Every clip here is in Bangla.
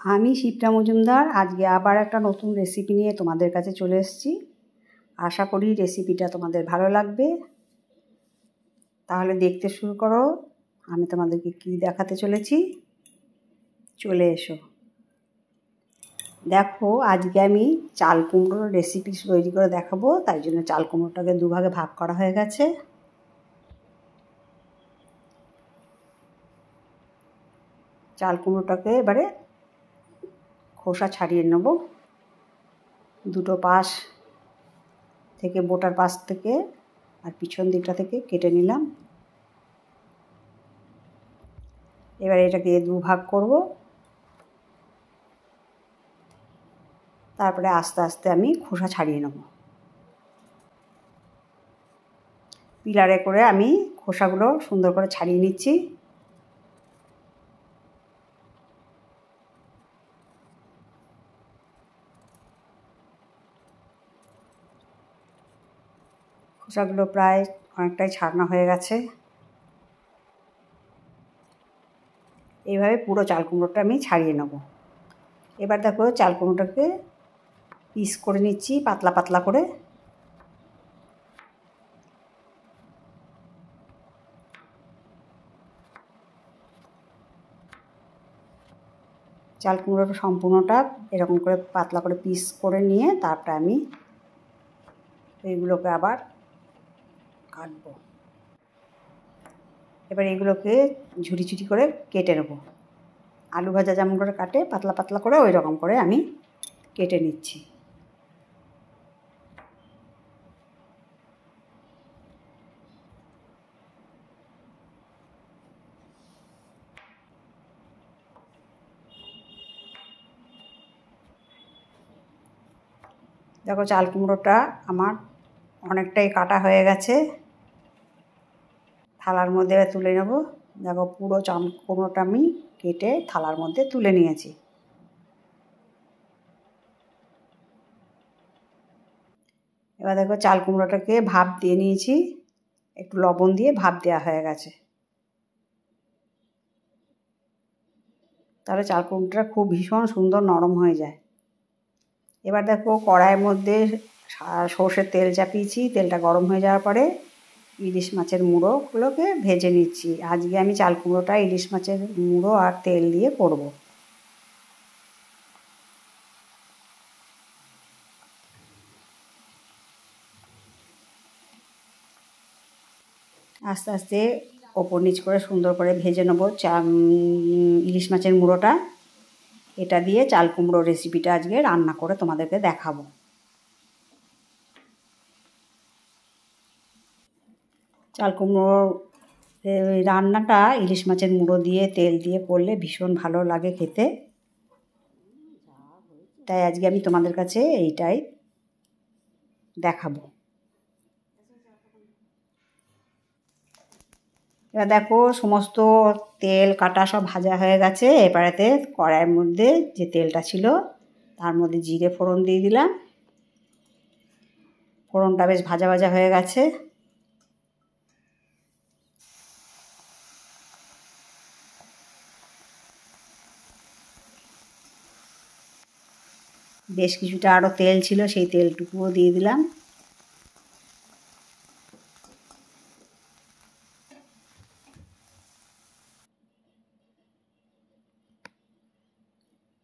আমি শিপ্রা মজুমদার আজকে আবার একটা নতুন রেসিপি নিয়ে তোমাদের কাছে চলে এসেছি। আশা করি রেসিপিটা তোমাদের ভালো লাগবে। তাহলে দেখতে শুরু করো। আমি তোমাদেরকে কি দেখাতে চলেছি, চলে এসো। দেখো, আজকে আমি চাল কুমড়োর রেসিপি তৈরি করে দেখাবো। তাই জন্য চাল কুমড়োটাকে দুভাগে ভাগ করা হয়ে গেছে। চাল কুমড়োটাকে এবারে খোসা ছাড়িয়ে নেব। দুটো পাশ থেকে, বোটার পাশ থেকে আর পিছন দিকটা থেকে কেটে নিলাম। এবার এটাকে দুভাগ করব। তারপরে আস্তে আস্তে আমি খোসা ছাড়িয়ে নেব। পিলারে করে আমি খোসাগুলো সুন্দর করে ছাড়িয়ে নিচ্ছি। খোসাগুলো প্রায় অনেকটাই ছাড়ানো হয়ে গেছে। এইভাবে পুরো চাল কুমড়োটা আমি ছাড়িয়ে নেব। এবার দেখো, চাল কুমড়োটাকে পিস করে নিচ্ছি পাতলা পাতলা করে। চাল কুমড়োটা সম্পূর্ণটা এরকম করে পাতলা করে পিস করে নিয়ে তারপরে আমি এইগুলোকে আবার কাটবো। এবার এগুলোকে ঝুড়ি ঝুড়ি করে কেটে নেব। আলু ভাজা যেমন করে কাটে পাতলা পাতলা করে, ওই রকম করে আমি কেটে নিচ্ছি। দেখো, চাল কুমড়োটা আমার অনেকটাই কাটা হয়ে গেছে। থালার মধ্যে তুলে নেব। দেখো, পুরো চাল কুমড়োটা আমি কেটে থালার মধ্যে তুলে নিয়েছি। এবার দেখো, চাল কুমড়োটাকে ভাপ দিয়ে নিয়েছি। একটু লবণ দিয়ে ভাপ দেওয়া হয়ে গেছে। তাহলে চাল কুমড়োটা খুব ভীষণ সুন্দর নরম হয়ে যায়। এবার দেখো, কড়াইয়ের মধ্যে সর্ষের তেল চাপিয়েছি। তেলটা গরম হয়ে যাওয়ার পরে ইলিশ মাছের মুড়োগুলোকে ভেজে নিচ্ছি। আজকে আমি চাল কুমড়োটা ইলিশ মাছের মুড়ো আর তেল দিয়ে করব। আস্তে আস্তে ওপর নিচ করে সুন্দর করে ভেজে নেবো ইলিশ মাছের মুড়োটা। এটা দিয়ে চাল কুমড়ো রেসিপিটা আজকে রান্না করে তোমাদেরকে দেখাবো। চাল কুমড়ো রান্নাটা ইলিশ মাছের মুড়ো দিয়ে তেল দিয়ে করলে ভীষণ ভালো লাগে খেতে। তাই আজকে আমি তোমাদের কাছে এইটাই দেখাবো। এবার দেখো, সমস্ত তেল কাটা সব ভাজা হয়ে গেছে। এবারেতে কড়াইয়ের মধ্যে যে তেলটা ছিল তার মধ্যে জিরে ফোড়ন দিয়ে দিলাম। ফোড়নটা বেশ ভাজা ভাজা হয়ে গেছে। বেশ কিছুটা আরও তেল ছিল, সেই তেলটুকুও দিয়ে দিলাম।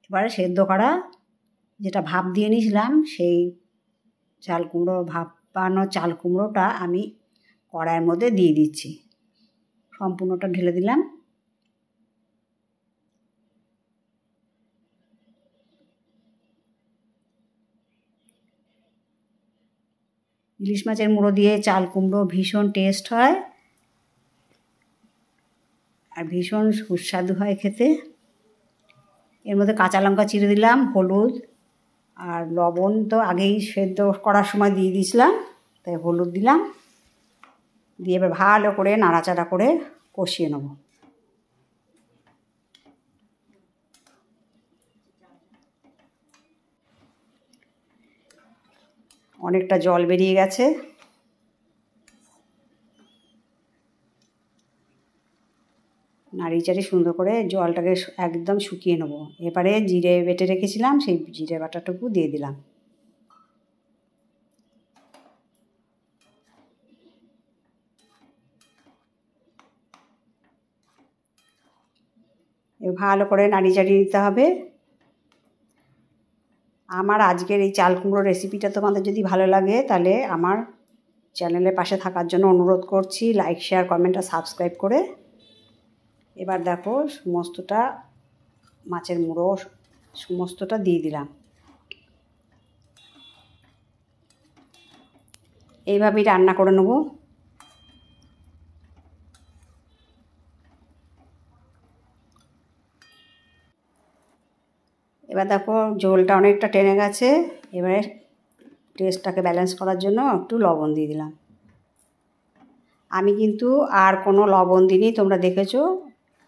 এবারে সেদ্ধ করা যেটা ভাপ দিয়ে নিয়েছিলাম সেই চাল কুমড়ো ভাপানো চাল কুমড়োটা আমি কড়াইয়ের মধ্যে দিয়ে দিচ্ছি। সম্পূর্ণটা ঢেলে দিলাম। ইলিশ মাছের মুড়ো দিয়ে চাল কুমড়ো ভীষণ টেস্ট হয় আর ভীষণ সুস্বাদু হয় খেতে। এর মধ্যে কাঁচা লঙ্কা চিড়ে দিলাম, হলুদ আর লবণ তো আগেই সেদ্ধ করার সময় দিয়ে দিয়েছিলাম, তাই হলুদ দিলাম। দিয়ে এবার ভালো করে নাড়াচাড়া করে কষিয়ে নেব। অনেকটা জল বেরিয়ে গেছে। নাড়িয়ে নাড়িচাড়ি সুন্দর করে জলটাকে একদম শুকিয়ে নেবো। এবারে জিরে বেটে রেখেছিলাম, সেই জিরে বাটাটুকু দিয়ে দিলাম। ভালো করে নাড়িচাড়ি দিতে হবে। আমার আজকের এই চাল কুমড়ো রেসিপিটা তোমাদের যদি ভালো লাগে তাহলে আমার চ্যানেলের পাশে থাকার জন্য অনুরোধ করছি, লাইক শেয়ার কমেন্ট আর সাবস্ক্রাইব করে। এবার দেখো সমস্তটা মাছের মুড়ো সমস্তটা দিয়ে দিলাম। এইভাবেই রান্না করে নেব। এবার দেখো ঝোলটা অনেকটা টেনে গেছে। এবারে টেস্টটাকে ব্যালেন্স করার জন্য একটু লবণ দিয়ে দিলাম। আমি কিন্তু আর কোনো লবণ দিইনি, তোমরা দেখেছো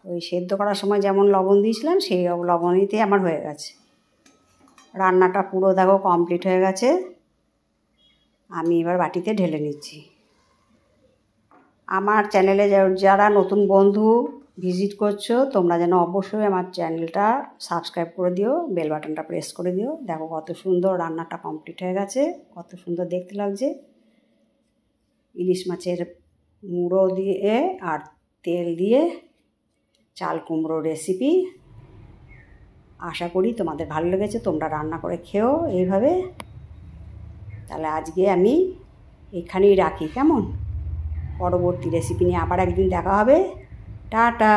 ওই সেদ্ধ করার সময় যেমন লবণ দিয়েছিলাম সেই লবণেতেই আমার হয়ে গেছে। রান্নাটা পুরো দেখো কমপ্লিট হয়ে গেছে। আমি এবার বাটিতে ঢেলে নিচ্ছি। আমার চ্যানেলে যারা নতুন বন্ধু ভিজিট করছো তোমরা যেন অবশ্যই আমার চ্যানেলটা সাবস্ক্রাইব করে দিও, বেল বাটনটা প্রেস করে দিও। দেখো কত সুন্দর রান্নাটা কমপ্লিট হয়ে গেছে, কত সুন্দর দেখতে লাগছে। ইলিশ মাছের মুড়ো দিয়ে আর তেল দিয়ে চাল কুমড়ো রেসিপি। আশা করি তোমাদের ভালো লেগেছে, তোমরা রান্না করে খেও এইভাবে। তাহলে আজকে আমি এখানেই রাখি, কেমন? পরবর্তী রেসিপি নিয়ে আবার একদিন দেখা হবে। টাটা।